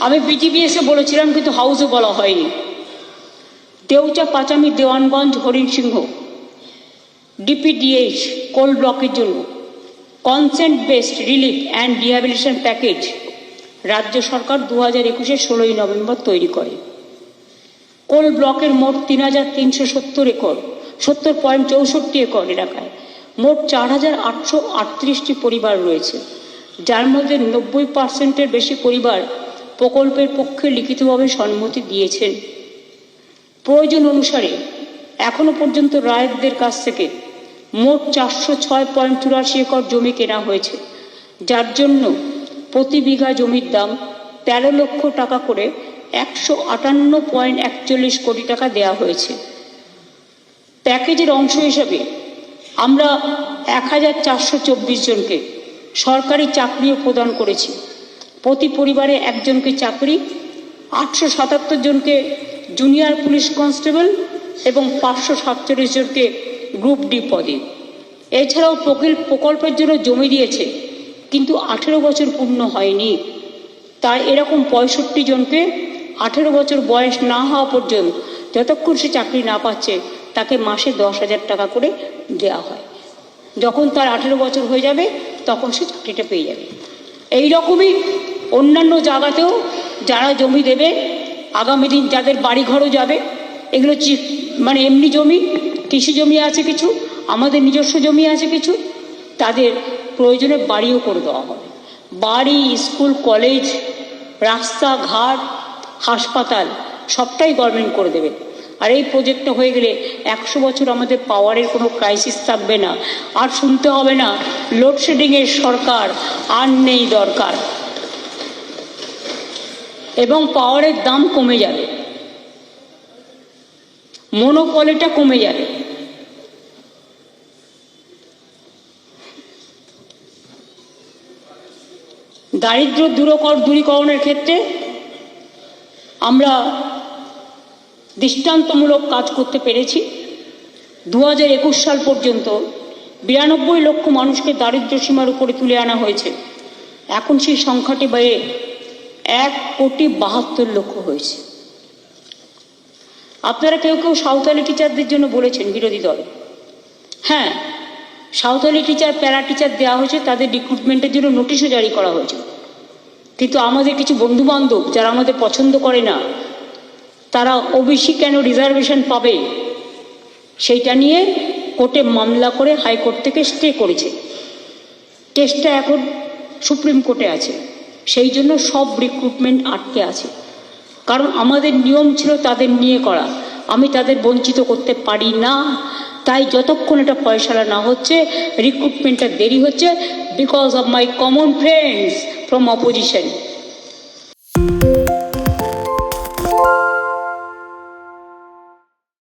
আমি বিজিবিএসে বলেছিলাম, কিন্তু হাউসে বলা হয়নি। দেউচা, পাচামি, দেওয়ানগঞ্জ, হরিণ সিংহ ডিপিডিএইচ কোল ব্লকের জন্য consent based relief and rehabilitation package রাজ্য সরকার 2021-এর 16ই নভেম্বর তৈরি করে। কোল ব্লকের মোট 3,370 একর 70.64 একর এলাকায় মোট 4,838টি পরিবার রয়েছে, যার মধ্যে 90% বেশি পরিবার প্রকল্পের পক্ষে লিখিতভাবে সম্মতি দিয়েছেন। প্রয়োজন অনুসারে এখনো পর্যন্ত রায়তদের কাছ থেকে মোট 406.84 একর জমি কেনা হয়েছে, যার জন্য প্রতি বিঘা জমির দাম 13 লক্ষ টাকা করে 158.41 কোটি টাকা দেওয়া হয়েছে। প্যাকেজের অংশ হিসাবে আমরা 1,424 জনকে সরকারি চাকরিও প্রদান করেছি। প্রতি পরিবারে একজনকে চাকরি, 877 জনকে জুনিয়র পুলিশ কনস্টেবল এবং 547 জনকে গ্রুপ ডি পদে। এছাড়াও প্রকল্পের জন্য জমি দিয়েছে, কিন্তু 18 বছর পূর্ণ হয়নি, তাই এরকম 65 জনকে 18 বছর বয়স না হওয়া পর্যন্ত যতক্ষণ সে চাকরি না পাচ্ছে তাকে মাসে 10,000 টাকা করে দেওয়া হয়। যখন তার 18 বছর হয়ে যাবে তখন সে চাকরিটা পেয়ে যাবে। এই রকমই অন্যান্য জায়গাতেও যারা জমি দেবে, আগামী দিন যাদের বাড়িঘরও যাবে, এগুলো মানে এমনি জমি, কৃষি জমি আছে কিছু, আমাদের নিজস্ব জমি আছে কিছু, তাদের প্রয়োজনে বাড়িও করে দেওয়া হবে। বাড়ি, স্কুল, কলেজ, রাস্তাঘাট, হাসপাতাল সবটাই গভর্নমেন্ট করে দেবে। আর এই প্রজেক্টটা হয়ে গেলে 100 বছর আমাদের পাওয়ারের কোনো ক্রাইসিস থাকবে না। আর শুনতে হবে না লোডশেডিংয়ের সরকার আর নেই দরকার, এবং পাওয়ারের দাম কমে যাবে, মনোপলিটা কমে যাবে। দারিদ্র্য দূরীকরণের ক্ষেত্রে আমরা দৃষ্টান্তমূলক কাজ করতে পেরেছি। 2021 সাল পর্যন্ত 92 লক্ষ মানুষকে দারিদ্র্য সীমার উপরে তুলে আনা হয়েছে। এখন সেই সংখ্যাটি বেড়ে 1,72,00,000 হয়েছে। আপনারা কেউ কেউ সাঁওতালি টিচারদের জন্য বলেছেন, বিরোধী দল। হ্যাঁ, সাঁওতালি টিচার, প্যারা টিচার দেওয়া হয়েছে, তাদের রিক্রুটমেন্টের জন্য নোটিশও জারি করা হয়েছে। কিন্তু আমাদের কিছু বন্ধুবান্ধব যারা আমাদের পছন্দ করে না, তারা ওবিসি কেন রিজার্ভেশন পাবে সেইটা নিয়ে কোর্টে মামলা করে হাইকোর্ট থেকে স্টে করেছে। কেসটা এখন সুপ্রিম কোর্টে আছে, সেই জন্য সব রিক্রুটমেন্ট আটকে আছে। কারণ আমাদের নিয়ম ছিল তাদের নিয়ে করা, আমি তাদের বঞ্চিত করতে পারি না। তাই যতক্ষণ এটা ফয়সালা না হচ্ছে, রিক্রুটমেন্টটা দেরি হচ্ছে, because of my common friends from opposition.